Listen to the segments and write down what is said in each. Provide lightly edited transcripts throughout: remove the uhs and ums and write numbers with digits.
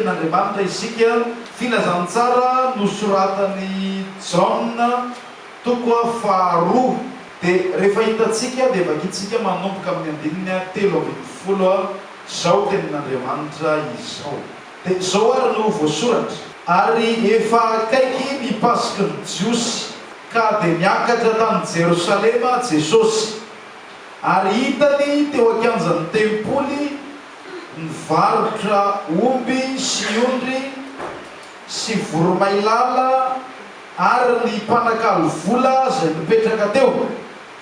n'Andriamanitra isika filazantsara nosoratany Jaona tokoa faharoa dia rehefa hitatsika dia vakitsika manomboka amin'ny andininy 3:20 zao tenin'Andriamanitra izao dia zao ary no voasoratra ary efa akaiky mipasiky ny jiosy ka dia miakatra tany Jerosalema Jesosy ary hitany teo akanjan'ny tempoly nivarotra omby sy ondry sy voromailala ary ny mpanakalo vola zay mipetraka teo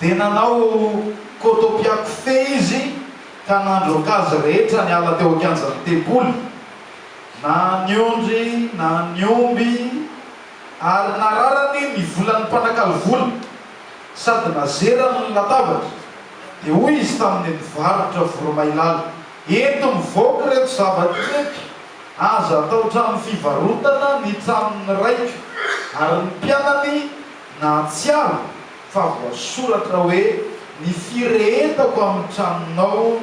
dia nanao kotopiakofe izy ka nandroakazy rehetra ny ala teo akanjan'ny tempoly na ny ondry na ny omby ary nararany ny volan'ny mpanakalo vola sady nazerany ny latabatra dia hoy izy tamin'ny nivarotra voromailala eto mivoaka reto zavatra reto aza atao tranony fivarotana ny tranony raiko ary ny mpianany na tsiaro fa voasoratra hoe ny firehetako amin'ny tranonao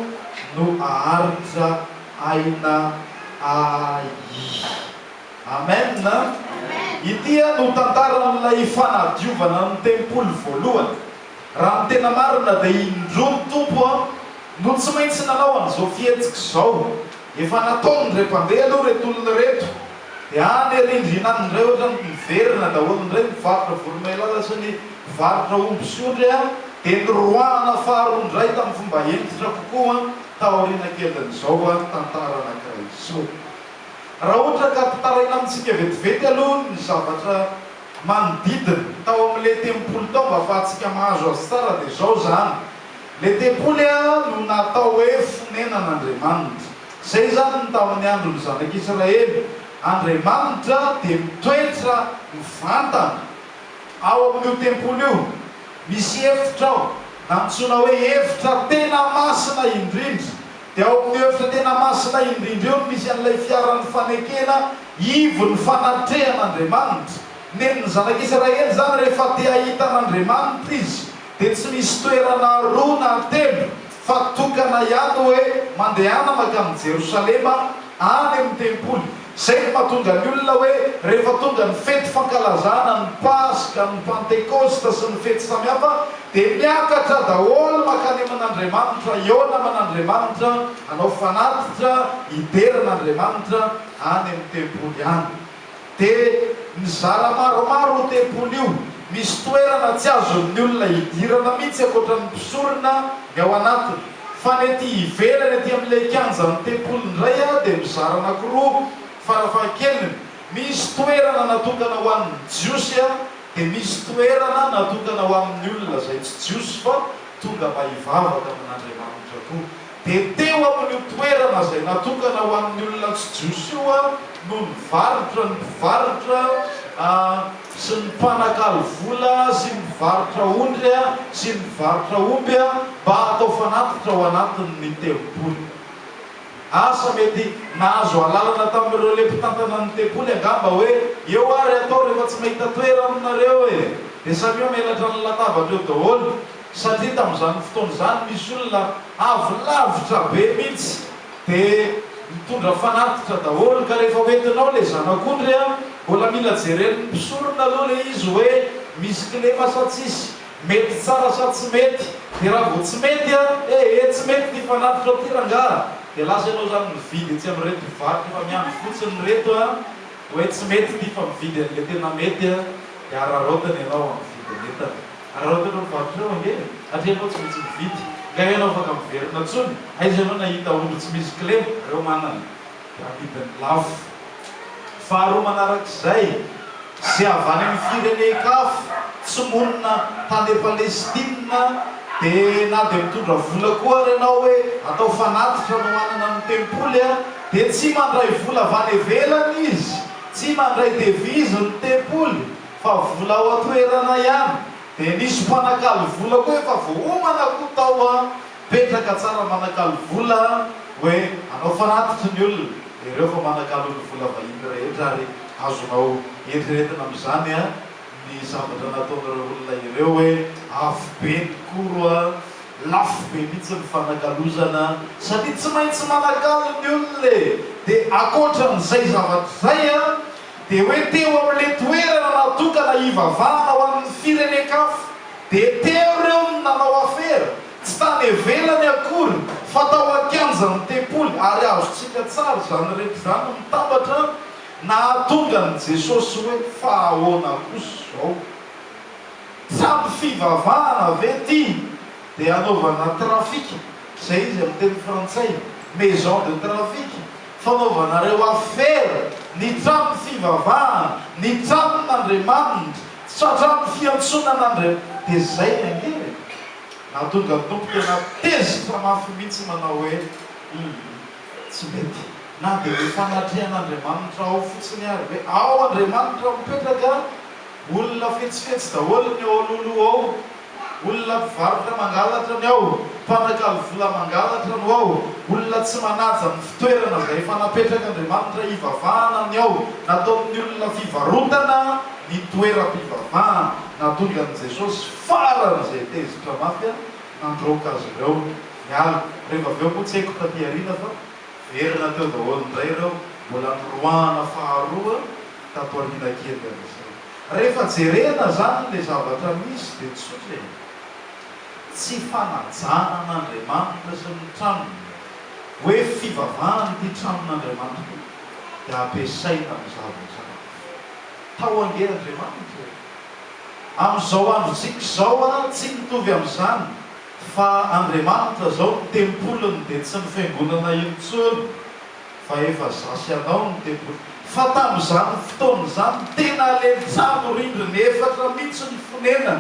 no aharitra aina ai. Amen. Itya no tantaran'ilay fanadiovana ny tempoly voalohany raha ny tena marina dia indroa tompo no tsy maintsy nanao an'izao fihetsika izao efa nataony ndray mpandeha aloha reto olona reto dia any arindrina any ndray ohatra miverina daholo ndray mivarotra voromailala sy ny mivarotra omby sy ondry dia nyroahana faharondray tamin'ny fomba entitra kokoa taoriana kelin'izao tantara anankiray izao. Raha ohatra ka mpitaraina amintsika vetivety aloha ny zavatra manodidina tao amin'ilay tempoly tao mba afahantsika mahazo azy tsara dia zao zany le tempoly no natao hoe fonenan'Andriamanitra zay zany ny tamin'ny andron'ny zanak'Israely. Andriamanitra dia mitoetra mivantana ao amin'io tempoly io misy efitra ao nantsona hoe efitra tena masina indrindra dia ao amin'ny efitra tena masina indrindra eo misy an'ilay fiaran'ny fanekena ivon'ny fanatrehan'Andriamanitra nen'ny zanak'Israely zany rehefa te ahita an'Andriamanitra izy dia tsy misy toerana roa na telo fa tokana ihany hoe mandehana makany Jerosalema any amin'ny tempoly. Zay mahatonga ny olona hoe rehefa tonga ny fety fankalazana ny Paska ny Pentekosta sy ny fety samihafa dia miakatra daholo makany aman'Andriamanitra iona aman'Andriamanitra anao fanatitra hideran'Andriamanitra any amin'ny tempoly any. Dia mizara maromaro tempoly io misy toerana tsy azon'ny olona hidirana mihitsy akoatra ny mpisorona ny ao anatiny fa ny ety ivelany ety amin'ilay kianjan'ny tempoly indray dia mizara anankiroa farafahakeliny misy toerana natokana ho an'ny jiosy dia misy toerana natokana ho amin'ny olona zay tsy jiosy fa tonga mba hivavaka amin'Andriamanitra koa dia teo amin'io toerana zay natokana ho amin'ny olona tsy jiosy io no nivarotra ny mpivarotra sy ny mpanakalo vola sy ny mivarotra ondry sy ny mivarotra omby mba atao fanatitra ao anatin'ny tempoly. Asa mety nahazo alalana tamin'ireo le mpitantana ny tempoly angamba hoe eo ary atao rehefa tsy mahita toera aminareo dia samio melatra ny latabatra eo daholo satria tamin'izany fotoana izany misy olona avolavitra be mihitsy dia mitondra fanatitra daholo ka rehefa hoentinao le zanak'ondry mbola mila jereny mpisorona aloha le izy hoe misy kilema sa tsisy mety tsara sa tsy mety dia raha vo tsy mety tsy mety ny fanatitra ty rangaha dia lasa ianao zany mividy tsy amin'reto mivarotra fa miandro fotsiny reto hoe tsy mety ty fa mividy an'le tena mety dia araraotany ianao amin'ny vidin'entana araraotany ao mivarotra eo ange atria ianao tsy maintsy mividy nga ianao afaka miverina tsony aiza ianao nahita ondry tsy misy kilema reo manana dia amidiny lafo. Faharoa manarak'izay zay avy any amin'ny firenen-kafo tsy monina tany Palestina dia na dia mitondra vola koa ianao hoe atao fanatitra no manana ny tempoly dia tsy mandray vola avy any ivelany izy tsy mandray devizy ny tempoly fa vola ao atoerana ihany dia nisy mpanakalo vola koa efa vohomana koa tao petraka tsara manakalo vola hoe anao fanatitra ny olona dia ireo fa manakalo ny vola vahiny rehetra ary azonao eritreretina amin'izany ny zavatra nataon'ireo olona ireo hoe afo be ny koro lafo be mihitsy ny fanakalozana satria tsy maintsy manakalo ny olona dia akoatran'izay zavatra zay a dia hoe teo amin'le toerana natokana ivavahana ho amin'ny firenen-kafo dia teo reo nanao afera tsy tany evelany akory fa tao an-kianja ny tempoly ary azotsika tsara zany rehetra zany mitambatra nahatonga ny Jesosy hoe fa ahoana kosa zao samy fivavahana ve ty dia anaovana trafika zay izy amin'ny teny frantsay maison de trafic fanaovanareo afera ny tramin'ny fivavahana ny tramin'Andriamanitra satramin'ny fiantsonan'Andriamanitra dia zay angery nahatonga ny tompo tena tezitra mafy mihitsy manao hoe tsy mety na dia ny fanatrehan'Andriamanitra ao fotsiny ary hoe ao Andriamanitra mipetraka olona fetsifetsy daholo ny ao alohaloha ao olona mpivarotra mangalatra ny ao mpanakalo vola mangalatra no ao olona tsy manaja ny fitoerana zay efa napetraka Andriamanitra ivavahana ny ao nataon'ny olona fivarotana ny toeram-pivavahana nahatonga an' Jesosy faran'izay tezitra mafy nandroaka azy ireo miala rehefa avy eo moa tsy haiko taty arina fa verina teo daholo indray ireo mbola nyroana faharoa tato arina kely am'izay rehefa jerena zany le zavatra misy dia tsotra tsy fanajana an'Andriamanitra sy ny tranony hoe fivavahana ty tranon'Andriamanitra dia ampiasaina amin'ny zavatra tao ange Andriamanitra amin'izao androntsika zao a tsy mitovy amin'izany fa Andriamanitra zao ny tempolony dia tsy ny fiangonana intsony fa efa zasy anao ny tempolo fa tamin'izany fotoana zany tena le trano rindriny efatra mihitsy ny fonena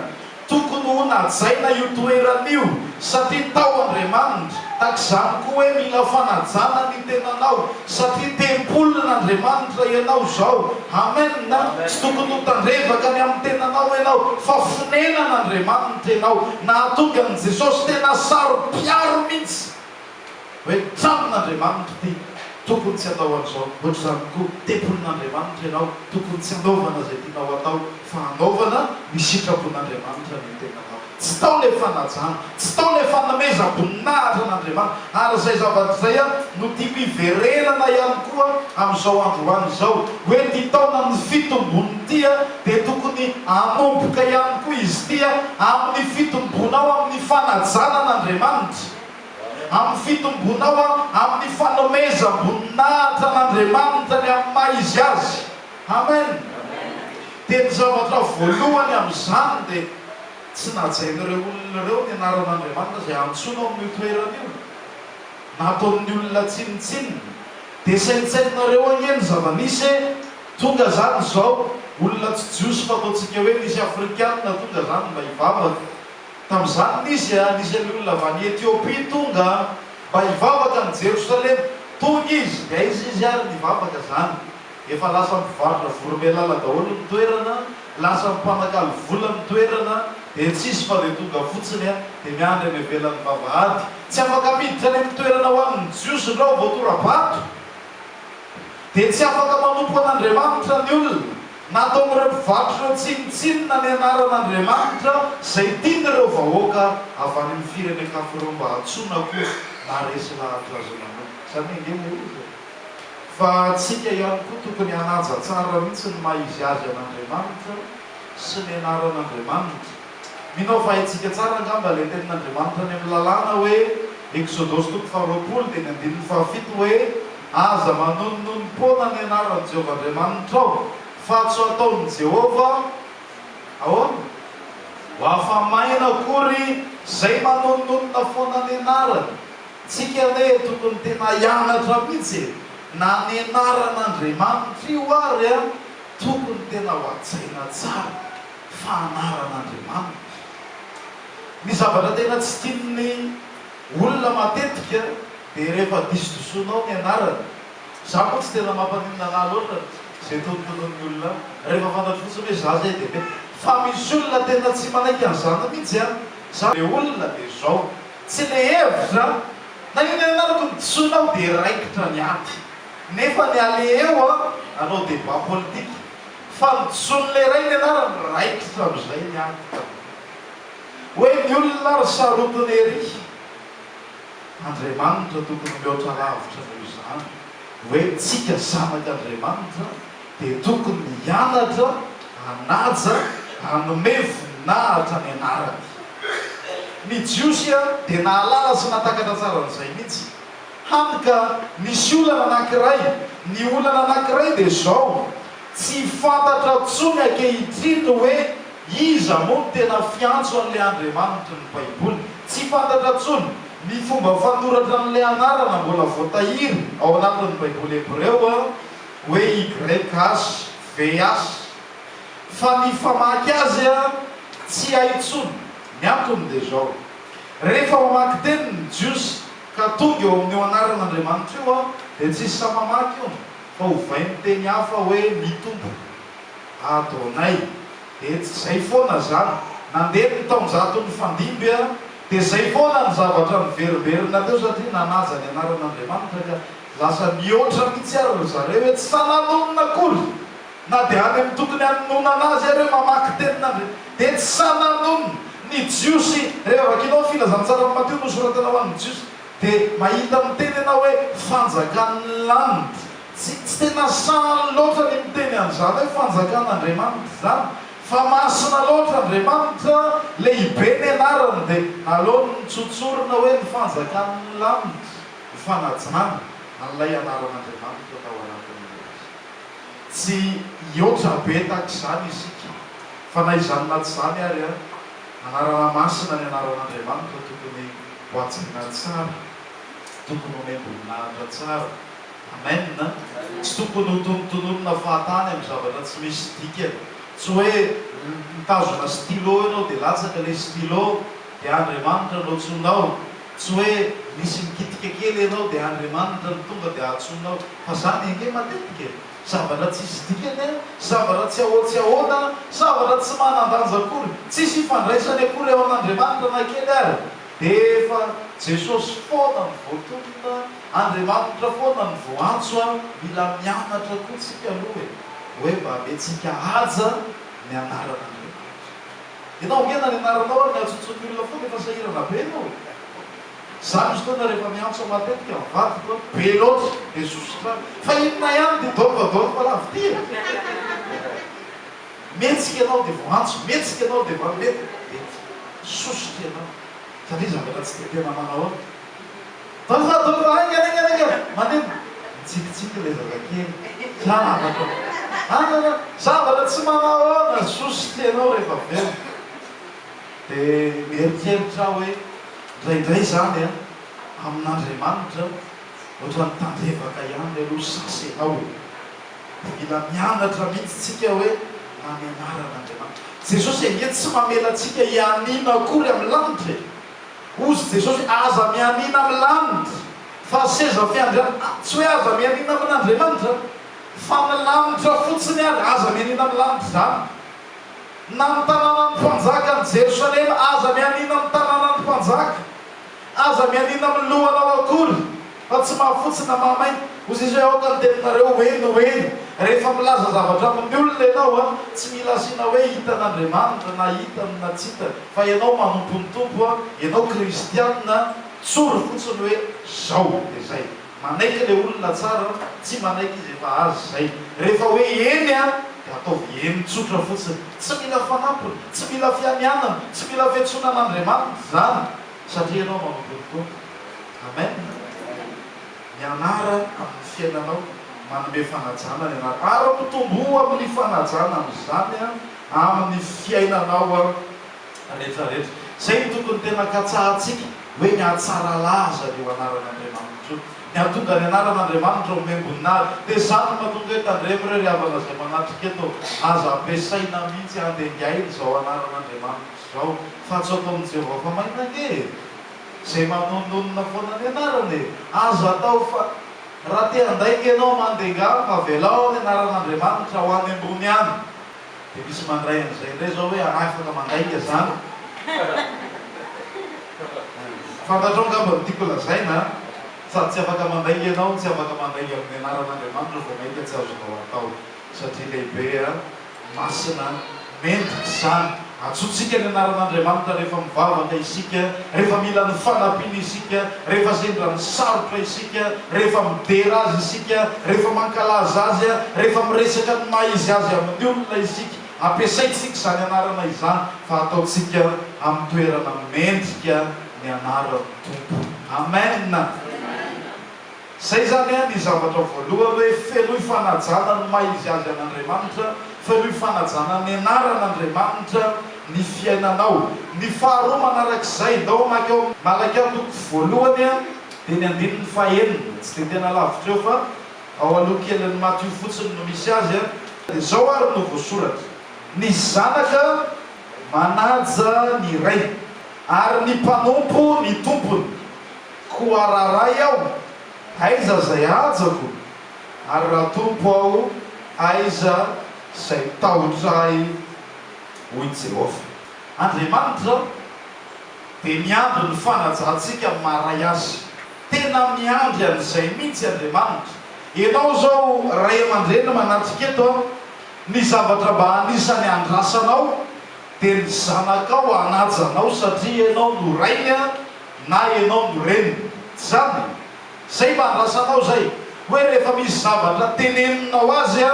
tokony ho najaina io toeran'io satria tao Andriamanitra tak'izany koa hoe mila fanajana ny tenanao satria tempolin'Andriamanitra ianao zao amen na tsy tokony ho tandrevaka ny amin'ny tenanao ianao fa fonenan'Andriamanitra ianao nahatonga an' Jesosy tena saro-piaro mihitsy hoe tramon'Andriamanitra ty tokony tsy atao an'izao ohatr'izany koa tempolin'Andriamanitra ianao tokony tsy anaovana zay tianao atao fa anaovana ny sitrapon'Andriamanitra ny tenanao tsy tao le fanajana tsy tao le fanomezam-boninahitra an'Andriamanitra ary zay zavatra zay a no tia miverenana ihany koa amin'izao androany zao hoe ty taona ny fitombony tya dia tokony anomboka ihany koa izy tya amin'ny fitombonao amin'ny fanajana an'Andriamanitra amin'ny fitombonao amin'ny fanomezam-boninahitra an'Andriamanitra ny amin'ny maha izy azy amen teny zavatra voalohany amin'izany dia tsy najain'ireo olona ireo ny anaran'Andriamanitra zay antsoina amin'ny toerana io nataon'ny olona tsinitsinina dia saintsainareo angeny zava-nisy tonga zany zao olona tsy jiosy fa ataontsika hoe nisy afrikanina tonga zany mba hivavaka tamin'izany nisy olona avy any Etiopia tonga mba hivavaka ny Jerosalema tonga izy dia izy ary nivavaka zany efa lasa mivarotra voromelala daholo ny toerana lasa mpanakalo vola ny toerana dia tsisy fa dia tonga fotsiny dia miandry any ivelan'ny vavahady tsy afaka miditra any amin'ny toerana ho amin'ny jiosy ireo voatorabato dia tsy afaka manompo an'Andriamanitra ny olona nataon'ireo mpivarotra ireo tsinitsinina ny anaran'Andriamanitra zay tian'ireo vahoaka avy any amin'ny firenen-kafo ireo mba hatsoina koa na resy lahatra azo nanao zany engeny fa tsika ihany koa tokony hanaja tsara mihitsy ny maha izy azy an'Andriamanitra sy ny anaran'Andriamanitra minao fahaitsika tsara angamba le tenin'Andriamanitra ny amin'ny lalàna hoe Exodosy 2:20 dia ny andininy 7 hoe aza manononom-pona ny anaran'i Jehovah Andriamanitra ao fa tsy ataon'i Jehova ahoana ho afamaina akory zay manononona foana ny anarany tsika hoe tokony tena hianatra mihitsy na ny anaran'Andriamanitra io ary tokony tena ho atsaina tsara fa anaran'Andriamanitra ny zavatra tena tsy tian'ny olona matetika dia rehefa diso-disonao ny anarany za koa tsy tena mampaninona ana loatra zay tonontonon'ny olona rehefa fantatro fotsiny hoe za zay dia mety fa misy olona tena tsy manaiky an'izany mihitsy za le olona dia zao tsy le hevitra na io ny anarako ny disonao dia raikitra ny aty nefa ny ale eo anao débat politika fa ny dison'le ray ny anarany raikitra amin'izay ny aty hoe ny olona ry sarotiny ery Andriamanitra tokony mihoatra lavitra noho izany hoe tsika zanak'Andriamanitra dia tokony mianatra hanaja hanome voninahitra ny anarany. Ny jiosy dia nahalala sy natakatra tsara n'izay mihitsy. Hany ka nisy olana anankiray, ny olana anankiray dia zao, tsy fantatra tsony ankehitriny hoe iza moa no tena fiantso an'ilay Andriamanitra ny Baiboly. Tsy fantatra tsony ny fomba fanoratra n'ilay anarana mbola voatahiry ao anatin'ny Baiboly Hebreo hoe YHVH. Fa ny famaky azy tsy hay tsony. Ny antony dia zao, rehefa mamaky teny ny jiosy ka tonga eo amin'ny anaran'Andriamanitra io dia tsisy sa mamaky io fa hovay miteny hafa hoe mitombo Adonai. Dia tsy zay foana zany. Nandeha ny taonjaton'ny fandimby dia zay foana ny zavatra miveriverina teo satria nanaja ny anaran'Andriamanitra ka lasa mihoatra mihitsy ary zareo hoe tsy sananonina akory. Na dia any amin'ny tokony hanonona anazy areo mamaky tenin'Andriamanitra dia tsy sananonina. Ny jiosy rehefa vakinao filazantsara Mateo nosoratana ho an'ny jiosy dia mahita miteny ianao hoe fanjakan'ny lanitra. Tsy tena sahany loatra ny miteny an'izany hoe fanjakan'Andriamanitra zany, fa masina loatra Andriamanitra, lehibe ny anarany dia alony nitsotsorona hoe ny fanjakan'ny lanitra, ny fanajana an'ilay anaran'Andriamanitra tao anatin'ilay azy. Tsy hihoatra be tahak'izany isika, fa na izany na tsy izany ary anarana masina ny anaran'Andriamanitra tokony hoatsina tsara, tokony homemboninahitra tsara. Amen. Tsy tokony ho tonotononona fahatany amin'ny zavatra tsy misy dikany. Tsy hoe mitazona stylo ianao dia latsaka ilay stylo dia Andriamanitra no atsonao. Tsy hoe misy mikitika kely ianao dia Andriamanitra no tonga dia atsonao. Fa zany ange matetika zavatra tsisy dikany, zavatra tsy ahoana, zavatra tsy manan-danja akory, tsisy ifandraisany akory eo an'Andriamanitra na kely ary. Dia efa Jesosy foana ny voatonona, Andriamanitra foana ny voantso, mila mianatra koa tsika aloha hoe mba abentsika haja ny anaran'Andriamanitra. Ianao ngena ny anaranao ny atsotsony olona foana efa sahirana be ianao. Zany izy foana rehefa miantso matetika mivadiko be loatra dia sosotra fa inona ihany dia dôvadôva fa lavitira. Metsika ianao dia voantso, metsika ianao dia mety sosotra ianao. Satria zavatra tsy dia tena manao dôvadôva ainga maneno mitsikitsiky ilay zavakely zavatra tsy manao ahoana sosotra ianao rehefa velo. Dia mieritreritra hoe indraindray zany amin'Andriamanitra ohatrany tandrevaka ihany aloha sasy ianao. Mila mianatra mihitsy tsika hoe amin'ny anaran'Andriamanitra. Jesosy engety tsy mamela antsika hianina akory amin'ny lanitra. Ozy Jesosy aza mianina amin'ny lanitra fa seza fiandriana, tsy hoe aza mianina amin'Andriamanitra fa ny lanitra fotsiny ary aza mianina amin'ny lanitra zany. Na ny tanànan'ny mpanjaka ny Jerosalema aza mianina amin'ny tanànan'ny mpanjaka, aza mianina amin'ny lohanao akory fa tsy mahafotsina mahamainty. Ozy izy hoe aoka ny teninareo hoeny rehefa milaza zavatra amin'ny olona ianao tsy mila asiana hoe hitan'Andriamanitra na hitany na tsy hitany, fa ianao manompontompo, ianao kristianina, tsoro fotsiny hoe zao dia zay. Manaiky ilay olona tsara, tsy manaiky izy efa azy zay. Rehefa hoe eny dia ataovy eny tsotra fotsiny, tsy mila fanampiny, tsy mila fianianana, tsy mila fiantsonan'Andriamanitra zany satria ianao manompontompo. Amen. Mianara amin'ny fiainanao manome fanajana ny anara ary mitombo amin'ny fanajana amin'izany amin'ny fiainanao rehetrarehetra. Zay ny tokony tena katsahantsika hoe mihatsara laza eo anaran'Andriamanitra io, mihatonga ny anaran'Andriamanitra ho memboninazy. Dia zany mahatonga hoe tandremo ireo ry havana izay manatrika eto aza ampiasaina mihitsy handengainy izao anaran'Andriamanitra izao fa tsy ataon'ny Jehovah fa mahina ange zay manononona foana ny anarany. Aza atao fa raha te handainga ianao mandenga mavelao ny anaran'Andriamanitra ho any ambony any. Dia misy mandray an'izay indray zao hoe afaka mandainga zany. Fantatrao ngamba ny tiako lazaina sady tsy afaka mandainga ianao, tsy afaka mandainga amin'ny anaran'Andriamanitra vao mahita tsy azonao atao satria lehibe masina mendrika zany. atsotsika ny anaran'Andriamanitra rehefa mivavaka isika, rehefa mila ny fanampiny isika, rehefa sendra ny sarotra isika, rehefa midera azy isika, rehefa mankalaza azy, rehefa miresaka ny maizy azy amin'ny olona isika. Ampiasaitsika izany anarana izany fa ataotsika amin'ny toerana mendrika ny anaran'ny Tompo. Amen. Zay zany ny zavatra voalohany hoe feno ifanajana ny maizy azy an'Andriamanitra, feno ifanajana ny anaran'Andriamanitra ny fiainanao. Ny faharoa manarak'izay ndao makeo malaky ao toko voalohany dia ny andininy fahaenina, tsy dia tena lavitra eo fa ao aloha kelin'ny Matio fotsiny no misy azy. Dia zao ary no voasoratra: ny zanaka manaja ny ray, ary ny mpanompo ny tompony. Koa raharay aho, aiza zay ajako, ary raha tompo aho, aiza zay tahotrahy, hoy Jehovah. Andriamanitra dia miandry ny fanajantsika maray azy, tena miandry an'izay mihitsy Andriamanitra. Ianao zao ray aman-dreny manatrika eto, ny zavatra mba anisany andrasanao dia ny zanakao anajanao satria ianao no rainy na ianao no reniny. Zany zay mba andrasanao zay hoe rehefa misy zavatra teneninao azy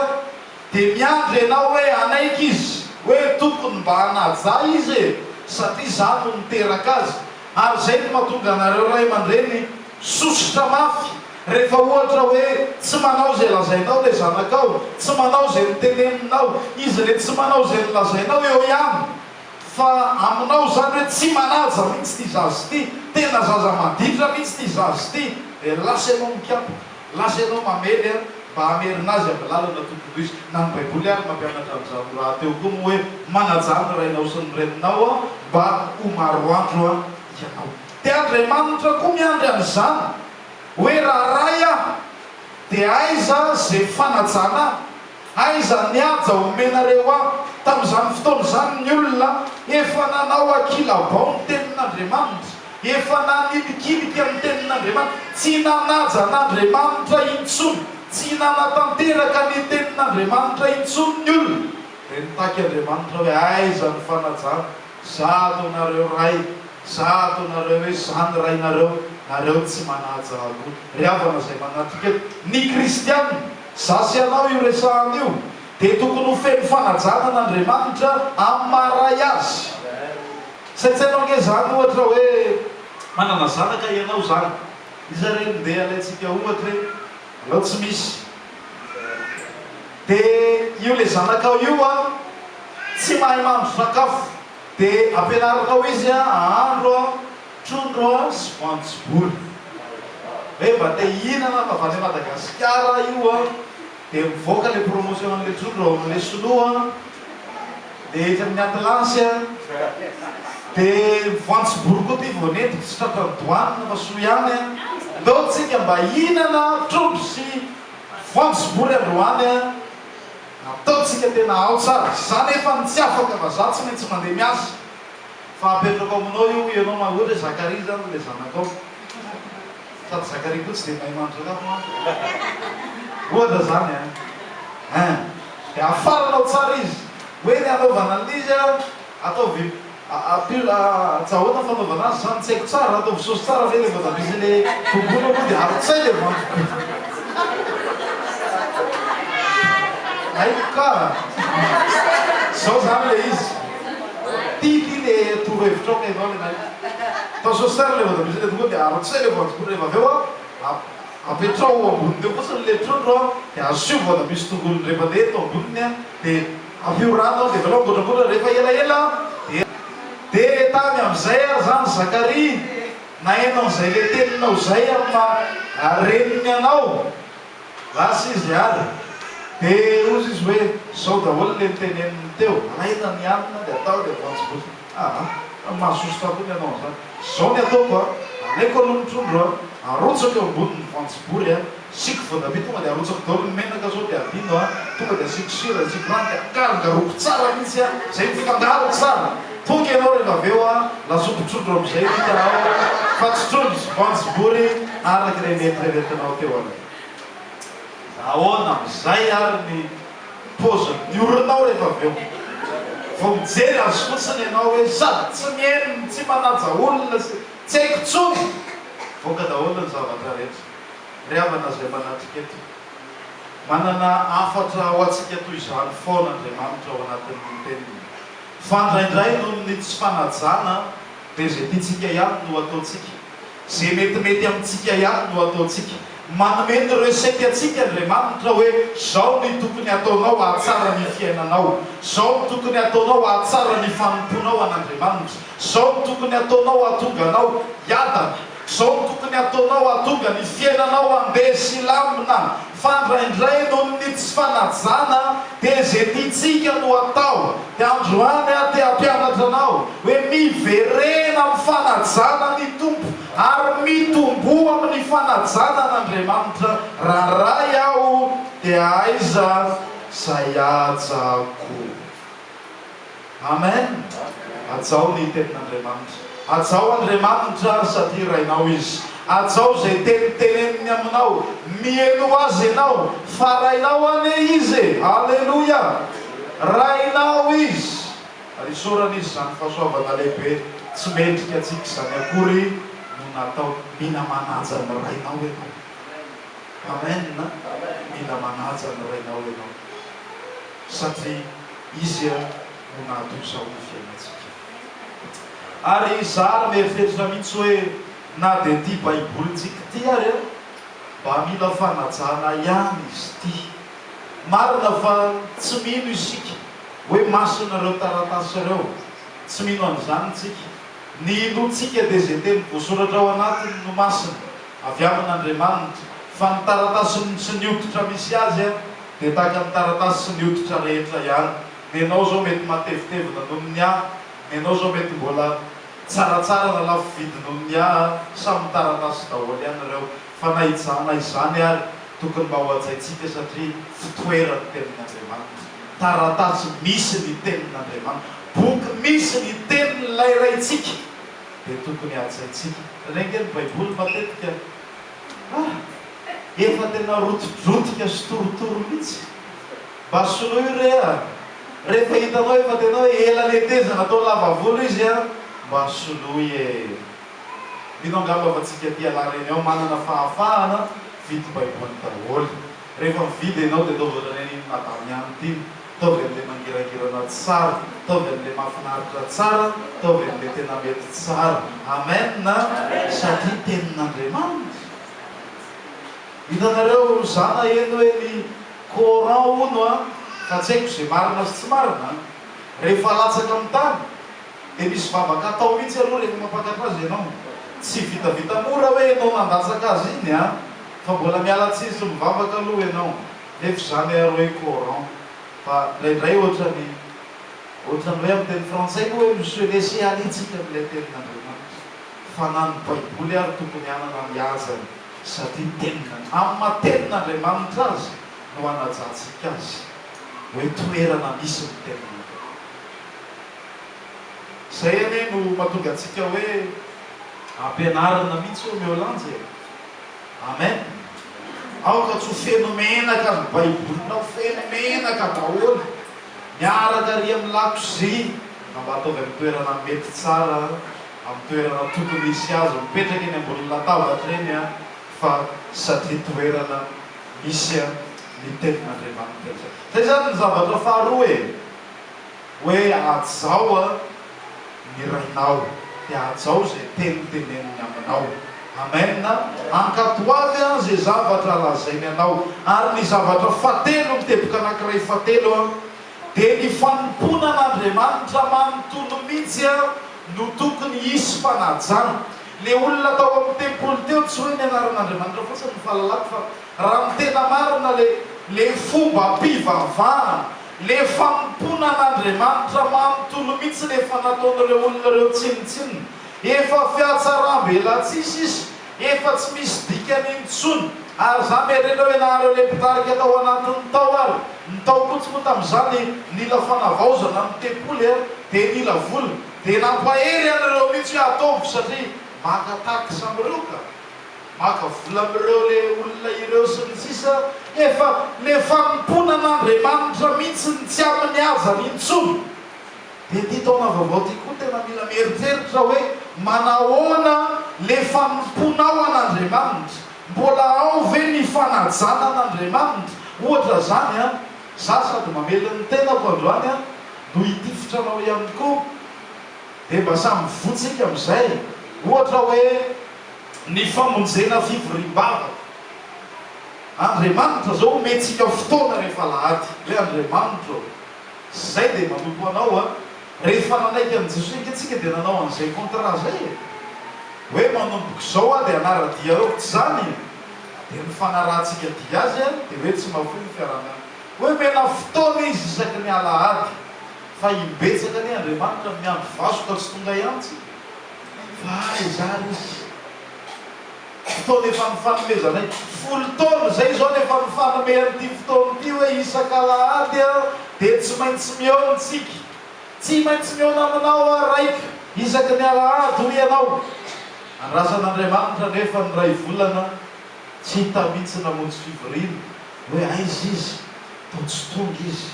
dia miandry ianao hoe anaiky izy, hoe tokony mba hanaja izy satria zany no niteraka azy. Ary zay no mahatonga anareo ray aman-dreny sosotra mafy rehefa ohatra hoe tsy manao zay lazainao le zanakao, tsy manao zay niteneninao, izy le tsy manao zay nilazainao eo ihany, fa aminao zany hoe tsy manaja mihitsy ty zazy ty, tena zaza maditra mihitsy ty zazy ty, dia lasa ianao mikapa, lasa ianao mamely mba hamerinazy amin'ny lalana tokony izy. Na ny baiboly ary mampianatra amin'izany raha teo koa moa hoe manajany rainao sy ny reninao mba ho maroandro ianao. Dia Andriamanitra koa miandry amin'izany hoe raha ray aho dia aiza zay fanajana, aiza ny aja omenareo aho. Tamin'izany fotoana izany ny olona efa nanao akilabao ny tenin'Andriamanitra, efa nanilikilika ny tenin'Andriamanitra, tsy nanaja an'Andriamanitra intsony, tsy nanatanteraka ny tenin'Andriamanitra intsony ny olona. Dia nitaky Andriamanitra hoe aiza ny fanajana, zato nareo ray, zato nareo hoe zany rainareo, nareo tsy manaja aloha. Ry havana zay manatrika eto, ny kristianina zasy ianao io resahana io dia tokony ho feno fanajana an'Andriamanitra amin'ny maray azy. Tsy hainao nge zany ohatra hoe manana zanaka ianao zany, izy re ndeha alaitsika ohatra hoe alao tsy misy, dia io le zanakao io tsy mahay mahandro sakafo, dia ampianarinao izy ahandro trondro sy voanjobory. Hoe mba te hihinana fa avy any Madagasikara io dia mivoaka le promotion an'le trondro amin'le sinoa, dia hita amin'ny atlansy, dia voanjobory koa ty vao nentiko tsy tratrany doanina fa soa ihany. Ndao tsika mba hihinana trondro sy voanjobory androany, ataotsika tena ao tsara. Zany efa ny tsy afaka fa za tsy maintsy mandeha miasa, fa apetrako aminao io ianao mahoatra Zakary zany le zanakao, sady Zakary koa tsy dia mahay mahandro sakafo ohatra zany dia afaranao tsara izy hoe ny anaovana an'izy ataovy atsahoana fanaovana azy zany tsy haiko tsara, ataovy sosy tsara ve le voatabia le tongolo moa dia arotsay le voanjobory. Haiko ka zao zany le izy ty le torohevitra ao ianao le nahiko atao sosy tsara le voatabia le tongolo dia arotsay le voanjobory. Rehefa avy eo apetrao amboniny eo fotsiny le trondro dia asio voatabia sy tongolo rehefa le eto amboniny dia avio rano dia valao ngotragotra rehefa elaela dia tany amin'izay ary zany Zakary nahainao izay le teninao zay amin'ny reniny anao, lasa izy ary dia ozy izy hoe zao daholo le niteneniny teo, alaina ny anina dia atao dia voanjobory. Mahasosotra koa ny anao zany. Zao ny ataoko alaiko aloha ny trondro arotsako eo amboniny voanjobory, siko voatabia tonga dia arotsako daholo ny menaka zao dia adino tonga dia asiko sira, asiko rano dia akarogaroko tsara mihitsy zay mifangaro tsara. Tonga ianao rehefa avy eo lasopy trondro amin'izay hitanao fa tsy trondro sy voanjobory araky le neritreretinao teo any. Ahoana amin'izay ary ny paoziny ny orinao rehefa avy eo. vao mijery azy fotsiny ianao hoe sady tsy mieniny tsy manaja olona tsy haiko tsony voaka daholo ny zavatra rehetra ry havana zay manatrika eto manana afatra ho atsika toy izany foana Andriamanitra ao anatin'ny teniny fandraindray noho ny tsy fanajana dia zay tiatsika ihany no ataontsika zay metimety amintsika ihany no ataontsika manome ny resety atsika Andriamanitra hoe zao ny tokony ataonao ahatsara ny fiainanao zao ny tokony ataonao ahatsara ny fanomponao an'Andriamanitra zao ny tokony ataonao ahatonga anao hiadana zao ny tokony ataonao ahatonga ny fiainanao andeha silamina fandraindray noho ny tsy fanajana dia zay tiatsika no atao dia androany a dia hampianatra anao hoe miverena amin'ny fanajana ny tompo ary mitombo amin'ny fanajana n'Andriamanitra raharay aho dia aiza zay ajako. Amen. Ajao ny tenin'Andriamanitra, ajao Andriamanitra satria rainao izy, ajao zay teniteneniny aminao, mieno azy ianao fa rainao ane izy. Alleluia, rainao izy. Ary isorana izy zany fahasoavana lehibe tsy mendrika atsika zany akory no natao mila manaja ny rainao ianao. Amen. Mila manaja ny rainao ianao satria izy no nahatozao ny fiainatsika. Ary zary mieritreritra mihitsy hoe na dia ty baibolitsika ty ary mba mila fanajana ihany izy ty. Marina fa tsy mino isika hoe masonareo taratasy ireo, tsy mino an'izany tsika. Ny inontsika dia zay teny voasoratra ao anatiny no masina avy amin'Andriamanitra, fa ny taratasy sy ny hoditra misy azy dia tahaka ny taratasy sy ny hoditra rehetra ihany. Dia ianao zao mety matevitevina noho ny ahy, ianao zao mety mbola tsaratsara na lafo vidy noho ny ahy, samy taratasy daholo ihany ireo. Fa na hijana izany ary tokony mba ho ajaitsika satria fitoerany tenin'Andriamanitra, taratasy misy ny tenin'Andriamanitra, boky misy ny tenin'ilay raitsika dia tokony ajaitsika. Renge ny baiboly matetika efa tena rotodrotika sy torotoro mihitsy. Mba soloy rehefa hitanao efa tena hoe ela leteza natao lava volo izy mba soloy mino angamba fa tsika ty alareny ao manana fahafahana vidy baiboly daholo. Rehefa mividy ianao dia ataovana reny nadamiany ty, ataovy amin'ilay mangirangirana tsara, ataovy amin'ilay mahafinaritra tsara, ataovy amin'ilay tena mety tsara. Amen. Satria tenin'Andriamanitra. Hitanareo zana eny hoe ny Coran ono fa tsy haiko zay marina sy tsy marina. Rehefa latsaka amin'ny tany dia misy vavaka atao mihitsy aloha rehefa mampakatra azy ianao. Tsy vitavita mora hoe ianao nandatsaka azy iny fa mbola mialatsisy mivavaka aloha ianao. Nefa zany ary hoe Coran. Fa indraindray ohatrany hoe amin'ny teny frantsay koa hoe monsieur laissez aller tsika amin'ilay tenin'Andriamanitra. Fa na ny baiboly ary tokony hanana ny azany satria tenin'Andriamanitra, amin'ny matenin'Andriamanitra azy no hanajantsika azy hoe toerana misy ny tenin'Andriamanitra. Zay ane no mahatonga antsika hoe ampianarana mihitsy ho miolanja. Amen. Aoka tsy ho feno menaka ny baibolinao, feno menaka daholo miaraka ry amin'ny lakozia mba ataovy amin'ny toerana mety tsara, amin'ny toerana tokony misy azy mipetraka eny ambony latabatra eny fa satria toerana misy ny tenin'Andriamanitra. Zay zany ny zavatra faharoa hoe ajao ny rainao dia ajao zay teniteneniny aminao. Amen. Ankatoavy zay zavatra lazainy anao. Ary ny zavatra fatelo miteboka anankiray fatelo dia ny fanompona an'Andriamanitra manontolo mihitsy no tokony hisy fanajana. Le olona tao amin'ny tempoly teo tsy hoe ny anaran'Andriamanitra fotsiny ny fahalalako fa raha ny tena marina le fomba mpivavahana, le fanompona an'Andriamanitra manontolo mihitsy rehefa nataon'ireo olona ireo tsinitsinina. Efa fiatsaram-bela tsisy izy, efa tsy misy dikany intsony. Ary za mirenao hoe nahareo le mpitarika tao anatin'ny tao ary ny tao kotsy moa tamin'izany nila fanavaozana amin'ny tempoly dia nila vola dia nampahery anareo mihitsy hoe ataovy satria maka taxe amireo ka maka vola amireo le olona ireo sy ny sisa. Efa le fanompona an'Andriamanitra mihitsy ny tsy amin'ny azany intsony. dia ty taona vaovao ty koa tena mila mieritreritra hoe manahoana le fanomponao an'Andriamanitra, mbola ao ve ny fanajana an'Andriamanitra. Ohatra zany a, za sady mamelon'ny tenako androany a no hitifitranao ihany koa, dia mba samy votsika amin'izay. Ohatra hoe ny famonjena fivoriam-bavaka. Andriamanitra zao omentsika fotoana rehefa lahady, hoe Andriamanitra zay dia manompo anao a. Rehefa nanaiky an' Jesosy tsika dia nanao an'izay contrat zay hoe manomboka izao a dia anara-dia eo, tsy zany dia ny fanarahantsika dia azy a dia hoe tsy mahafoy ny fiarahana hoe mena fotoana izy isaky ny alahady, fa imbetsaka ny Andriamanitra miandro vasoka tsy tonga iantsy fa izany izy fotoana efa nifanomezanay folo taona zay zao nefa nifanomezan'ity fotoana ity hoe isaka alahady a dia tsy maintsy mihaontsika, tsy maintsy mihaona aminao a raika isaky ny alahady hoy ianao. Andrasan'Andriamanitra nefa ny ray volana tsy hita mihitsy namonjy fivoriana hoe aiza izy tao tsy tonga izy,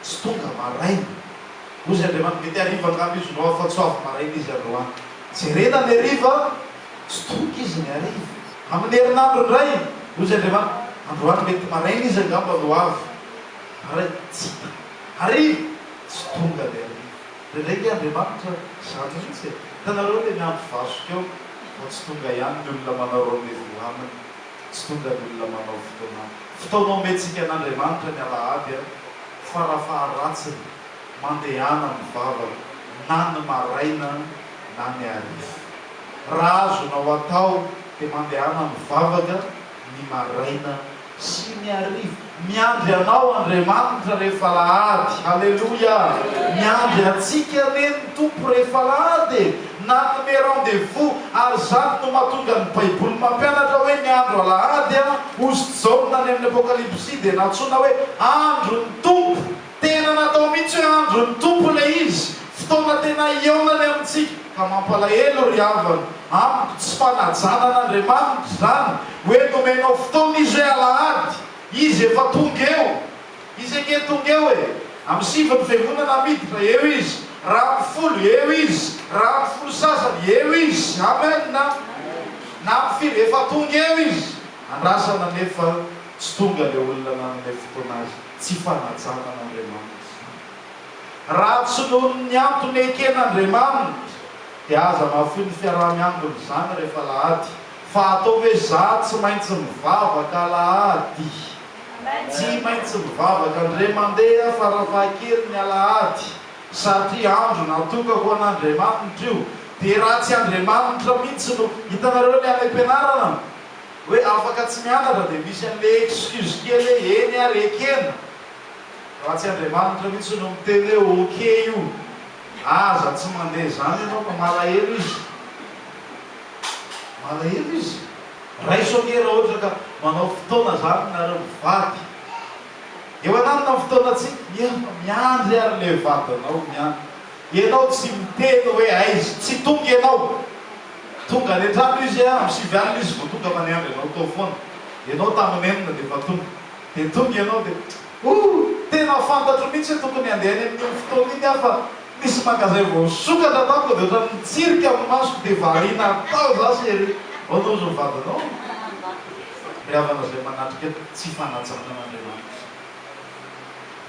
tsy tonga maraina. Ozy Andriamanitra mety ariva angamba izy no afa-tsy avy maraina izy androany, jerena ny ariva tsy tonga izy ny ariva. Amin'ny herinandro indray ozy Andriamanitra androany mety maraina izy angamba no avy, ary tsy hita ariva tsy tonga ny ariva. Ndraindraiky Andriamanitra zany mihitsy e, hitanareo le miandro vasoka eo fa tsy tonga ihany ny olona manao rendez-vous aminy, tsy tonga ny olona manao fotoana. Fotoana omentsika an'Andriamanitra ny alahady a farafaharatsiny mandehana mivavaka na ny maraina na ny ariva. Raha azonao atao dia mandehana mivavaka ny maraina sy ny ariva. Miandry anao Andriamanitra rehefa lahady, halleloia. Miandry atsika neny tompo rehefa lahady, nanome rendez-vous. Ary zany no mahatonga ny Baiboly mampianatra hoe ny andro alahady a ozy zao nany amin'ny Apokalipsy dia natsoina hoe andro ny tompo. Tena natao mihitsy hoe andro ny tompo le izy, fotoana tena ionany amintsika. Ka mampalahelo ry havana amiko tsy fanajana an'Andriamanitra zany hoe nomenao fotoana izy hoe alahady, izy efa tonga eo, izy eke tonga eo e. Amin'ny 7 fiangonana miditra eo izy, raha amin'ny 10 eo izy, raha amin'ny 10 sasany eo izy, amen. Na amin'ny 5 efa tonga eo izy. Andrasana nefa tsy tonga le olona nanome fotoana azy, tsy fanajana an'Andriamanitra. Raha tsy noho ny antony eken'Andriamanitra dia aza mahafoy ny fiarah-miambiny zany rehefa lahady. Fa atao hoe za tsy maintsy mivavaka alahady, tsy maintsy mivavaka ndre mandeha farafaha-kely ny alahady, satria andro natoka ho an'Andriamanitra io. Dia raha tsy Andriamanitra mihitsy no hitanareo le any am-pianarana hoe afaka tsy mianatra dia misy an'le excuse kely hoe eny ary ekena. Raha tsy Andriamanitra mihitsy no miteny hoe oke io, aza tsy mandeha zany ianao fa malahelo izy, malahelo izy. Raisokera ohatra ka manao fotoana zany nareo mivady, eo ananina fotoana tsika miandry ary le vadinao miandry. Ianao tsy miteny hoe aizy tsy tonga ianao, tonga any an-trano izy a amin'ny 7 alina izy vao tonga fa niandry ianao tao foana. Ianao tamin'ny enina dia efa tonga, dia tonga ianao dia tena fantatro mihitsy tokony andeha any amin'ny fotoana iny afa misy magazay vao sokatra tamiko dia ohatrany mitsirika amin'ny masoko dia variana tao za sery anao zo vadinao. Ry havana zay manatrika eto tsy fanajana an'Andriamanitra.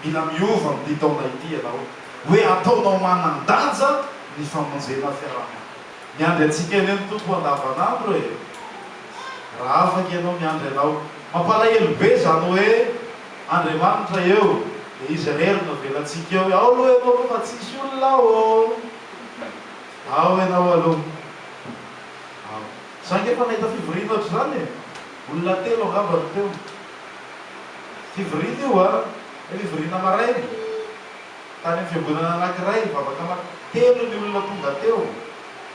Mila miova amin'ity taona ity ianao hoe ataonao manan-danja ny famonjena fiarahana. Miandry antsika eny ny tompo andavanandro e. Raha afaka ianao miandry anao, mampalahelo be zany hoe Andriamanitra eo dia izy rerina velantsika eo ao aloha ianao fa tsisy olona ao, ao ianao aloha. Saingy efa nahita fivoriana ohatry zany e, olona telo angamba ny teo fivoriana io a, fivoriana maraina tany amin'ny fiangonana anankiray vavaka telo ny olona tonga teo.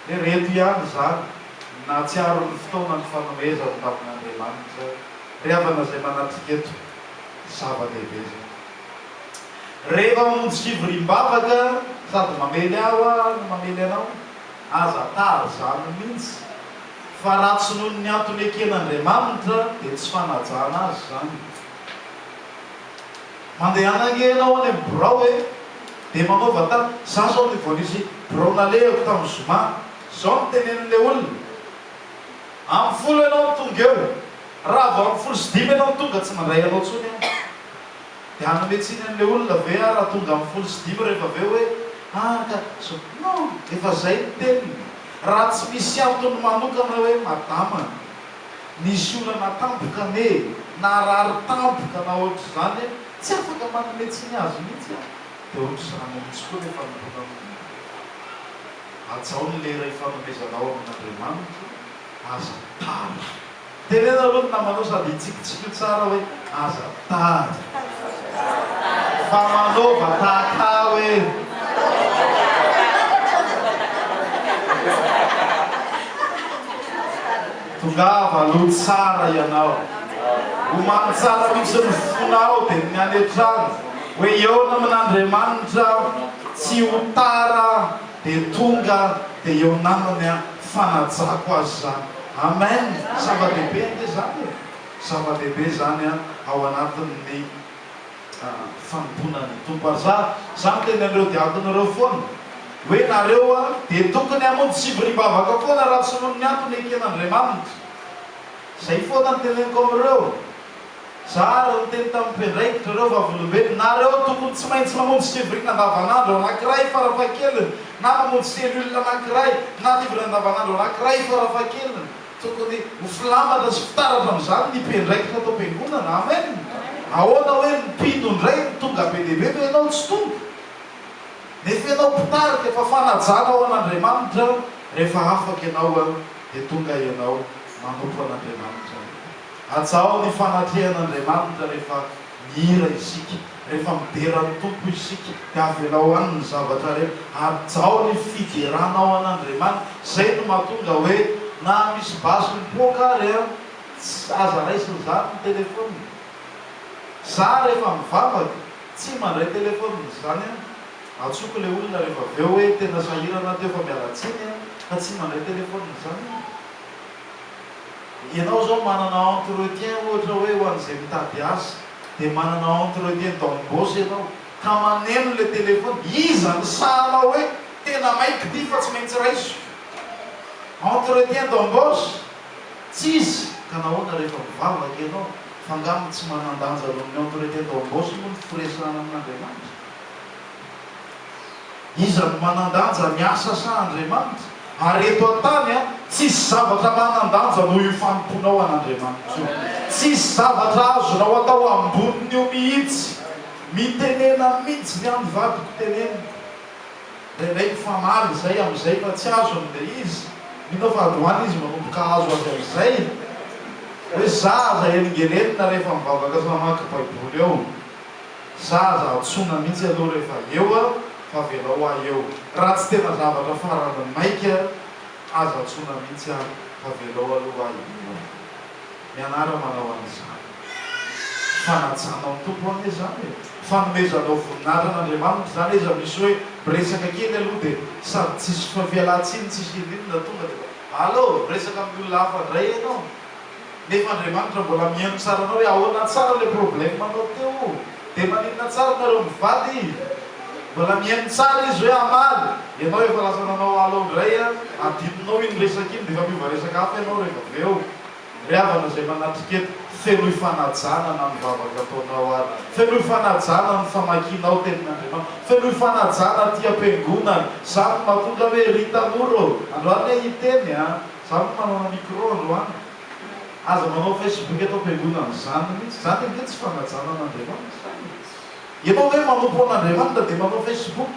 Dia reto ihany zany na tsy aro ny fotoana ny fanomezana tamin'Andriamanitra. Ry havana zay manatrika eto zava-dehibe zay. Rehefa mamonjy fivoriam-bavaka sady mamely aho a mamely anao, aza tary zany mihitsy. Fa raha tsy noho ny antony eken'Andriamanitra dia tsy fanajana azy zany. Mandeha anange ianao any amin'ny birao e, dia manaova tany za zao ny voanisy bronaleko tamin'ny zoma zao ny tenen'ilay olona amin'ny folo ianao tonga eo raha vao amin'ny folo sy dimy ianao tonga tsy mandray anao tsony eo dia anametsiny an'ilay olona ve raha tonga amin'ny folo sy dimy rehefa aveo hoe ka so non efa zay ny teniny raha tsy misy antony manokana hoe madama nisy olana tampoka ne na rary tampoka na ohatry zany tsy afaka manametsiny azy mihitsy dia ohatry zany mihitsy koa le fanompoana atsao ny lera ifanomezanao amin'Andriamanitra aza tara tenena aloha namanao sady hitsikitsika tsara hoe aza tara fa manaova tahaka hoe tongava aloha tsara ianao omany tsara mihitsy ny fonao dia ny any an-trano hoe eo namin'Andriamanitra tsy ho tara dia tonga dia eo namany fanajako azy zany amen zava-dehibe ande zany zava-dehibe zany ao anatin'ny fanomponany tompo ary zany teny an'ireo diakonareo foana hoe nareo dia tokony hamonjy sy viribavaka foana raha tsy noho ny antony eken'Andriamanitra zay foana ny teneniko amin'ireo zara ny teny tamin'ny mpendraikitra reo vavolombelona nareo tokony tsy maintsy mamonjy syvrina andavanandro anankiray farafahakeliny na mamonjy selolona anankiray na livre andavanandro anankiray farafahakeliny tokony ho filamatra sy fitaratra amin'izany ny mpendraikitra atao mpiangonana amen ahoana hoe mimpindo indray ny tonga be dehibe fa ianao tsy tonga nefa ianao mpitarika efa fanajana ao an'Andriamanitra rehefa afaka ianao dia tonga ianao manompo an'Andriamanitra atsao ny fanatrehan'Andriamanitra rehefa mihira isika rehefa mideran'ny tompo isika dia avelao any ny zavatra rehetra atsao ny fideranao an'Andriamanitra zay no mahatonga hoe na misy basy mipoaka ary aza raisiny zany ny telefôny za rehefa mivavaka tsy mandray telefôny zany atsoko le olona rehefa aveo hoe tena sahirana teo fa mialatsiny fa tsy mandray telefôny zany ianao zao manana entretien ohatra hoe ho an'izay mitady asa dia manana entretien d'embauche ianao ka maneno le telefôny iza ny sahanao hoe tena maiky ty fa tsy maintsy raiso entretien d'embauche tsisy ka nahoana rehefa mivavaka ianao fa angamy tsy manandanja alohan'ny entretien d'embauche moa ny firesahana amin'Andriamanitra iza no manandanja miasa sa Andriamanitra ary eto an-tany tsisy zavatra manandanja noho io fanomponao an'Andriamanitra io tsisy zavatra azonao atao amboniny io mihitsy mitenena mihitsy ny any vadiko tenena ndraindraiky famaly zay amin'izay fa tsy azo amin'ilay izy minao fa adoany izy manomboka azo azy amin'izay hoe zaza elingelenina rehefa mivavaka sa mamaky baiboly eo zaza atsona mihitsy aloha rehefa eo fa velao eo raha tsy tena zavatra farany maika aza atsona mihitsy fa velao aloha eo mianara manao an'izany fanajana ny tompo ane zany fanomezanao voninahitran'Andriamanitra zany izy misy hoe miresaka kely aloha dia sady tsisy fafialan-tsiny tsisy inona tonga dia allo miresaka amin'ny olona hafa indray ianao nefa Andriamanitra mbola mihaino tsara anao hoe ahoana tsara le problème manao teo dia maninona tsara nareo mivady mbola mihaino tsara izy hoe amaly ianao efa lasa nanao allo indray adidinao iny resaka iny dia efa miova resaka hafa ianao rehefa aveo riavana zay manatriketo feno ifanajana na mivavaka ataonao ary feno ifanajana ny famakinao tenin'Andriamanitra feno ifanajana ty am-piangonana zany mahatonga hoe ritanoro androany hoe hiteny zany manana micro androany aza manao Facebook atao am-piangonana zany mihitsy zany nge tsy fanajana an'Andriamanitra ianao hoe manompo an'Andriamanitra dia manao Facebook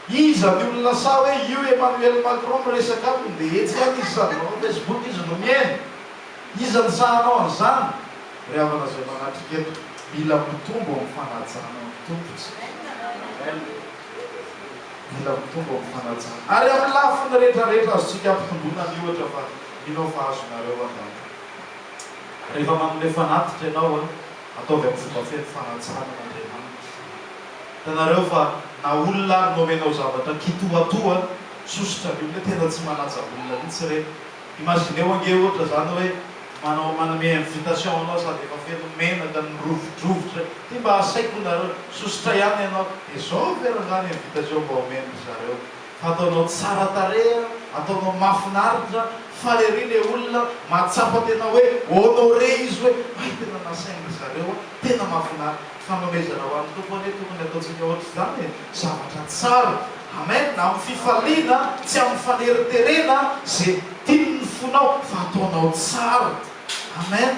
iza ny olona sa hoe io Emmanuel Macron miresaka aminy dia etsy any izy sady manao Facebook izy no miaina iza ny sahanao an'izany riavana zay manatriketo mila mitombo amin'ny fanajana ny tompotsy mila mitombo amin'ny fanajana ary amin'ny lafiny rehetrarehetra azotsika ampitombona ny ohatra fa minao fa azonareo andany rehefa manome fanatitra ianao ataovy amin'ny fomba feno fanajana n'Andriamanitra tanareo fa na olona ary nomenao zavatra kitoatoa sosotra ny olona tena tsy manaja olona mihitsy reny imagineo ange ohatra zany hoe manome invitation anao sady efa feno menaka ny rovodrovotra ty mba asaiko nareo sosotra ihany ianao dia zao verangany invitation mba omendry zareo fa ataonao tsara tareha ataonao mahafinaritra falery le olona mahatsapa tena hoe honore izy hoe ay tena nasaingy zareo tena mahafinaritra fanomezana ho an'ny tompony tokony ataontsika ohatry zany zavatra tsara amen na amin'ny fifaliana tsy amin'ny faneriterena zay tiany fonao fa ataonao tsara amen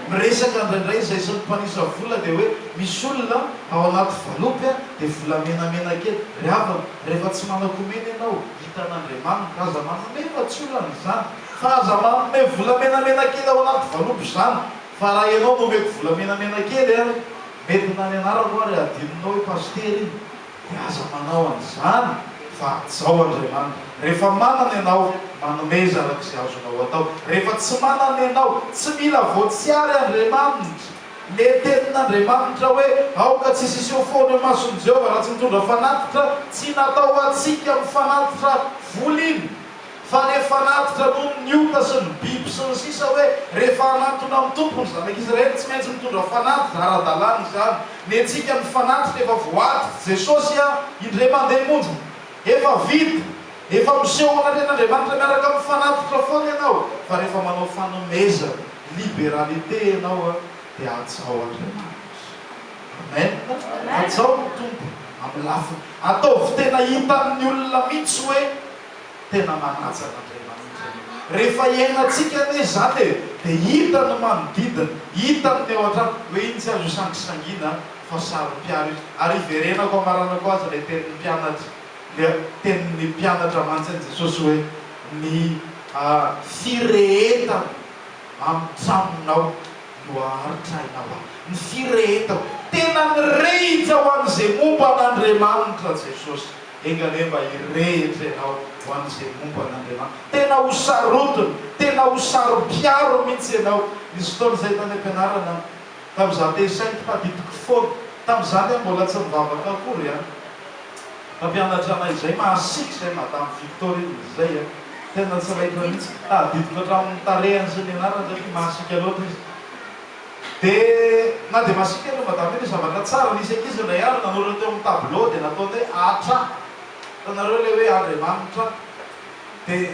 miresaka indraindray zay sy ny mpanisa vola dia hoe misy olona ao anaty valopy dia volamenamena kely ry havana rehefa tsy manakomena ianao hitan'Andriamanitra aza manome fa tsy olana zany fa aza manome volamenamena kely ao anaty valopy zany fa raha ianao nomeko volamenamena kely mety na ny anarako ary adininao hoe pastery dia aza manao an'izany fa zao Andriamanitra rehefa manana ianao manome zarak'izay azonao atao rehefa tsy manana ianao tsy mila voatsiary Andriamanitra le tenin'Andriamanitra hoe aoka tsy sisy eo foana mason'i Jehovah raha tsy mitondra fanatitra tsy natao atsika mifanatitra vola iny fa le fanatitra noho ny ota sy ny biby sy ny sisa hoe rehefa anatona amin'ny tompony zanak'Israely tsy maintsy mitondra fanatitra ara-dalàna zany ny antsika mifanatitra efa voatitra Jesosy indray mandeha monjy efa vita efa miseho anaren'Andriamanitra miaraka mifanatitra foana ianao fa rehefa manao fanomeza liberalité ianao dia atsao Andriamanitra amen atsao tompo amin'ny lafiny ataovy tena hitan'ny olona mihitsy hoe tena manaja n'Andriamanitra rehefa iainantsika ane zany dia hitany manodidina hitany ny ao an-trano hoe iny tsy azo sangisangina fa sary-piaro izy ary iverenako amaranako azy le tenin'ny mpianatra le tenin'ny mpianatra mantsy any Jesosy hoe ny firehetana amin'ny tramonao no aharitrainao ny firehetana tena nirehitra ho an'izay momba an'Andriamanitra Jesosy engane mba hirehitra ianao ho an'izay momba an'Andriamanitra tena ho sarotiny tena ho saro-piaro mihitsy ianao nisy fotoana izay tany am-pianarana tamin'izaho te-sainty tadidiko foana tamin'izany mbola tsy mivavaka akory mpampianatra anay izay mahasiky izay madame Victorine izay tena tsy raitra mihitsy tadidiko hatramin'ny tarehany sy ny anarana zay mahasiky loatra izy dia na dia mahasiky aloha madame iny zavatra tsara nisy ankizy ilay ary nanao teo amin'ny tableau dia natao hoe atra tanareo le hoe Andriamanitra dia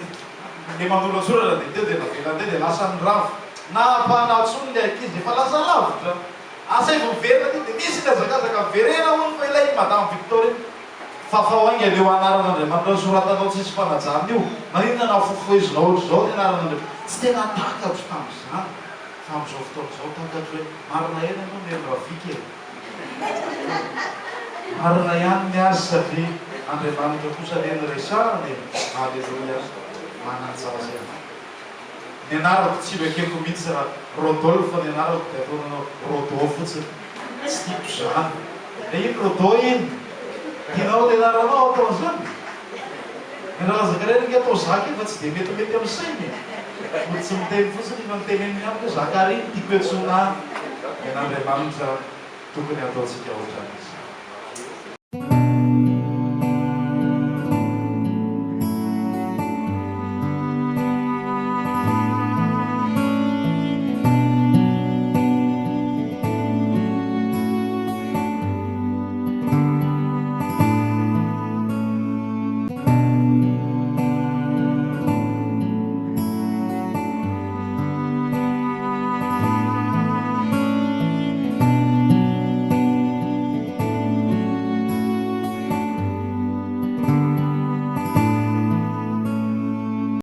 le manoratsoratra dia teo dia navelande dia lasa ny ravo na mpanatsony le ankizy efa lasa lavitra asa efa miverina ty dia misy ny azakazaka miverena hono fa ilay madame Victorine fafahoainga leo anaran'Andriamanitra soratanao tsisy fanajany io maninona nafofoezinao ohatry zao ny anaran'Andriamanitra tsy tena takatro tamin'izany fa amin'izao fotoana zao takatro hoe marina eny ianao mero ravika marina ihany ny azy satria Andriamanitra kosa leny resahany alleloia mananjaza ny anarako tsy bekeko mihitsy raha Rodolphe ny anarako dia ataonanao Rodo fotsiny tsy tiako zany le iny Rodo iny tianao le anaranao atao zany ny raha Zakarina atao zaka fa tsy dia metimety amin'ny sainy tsy miteny fotsiny fa miteneny amiko Zakarina tiako etsona ny an'Andriamanitra tokony ataontsika ohatran'izy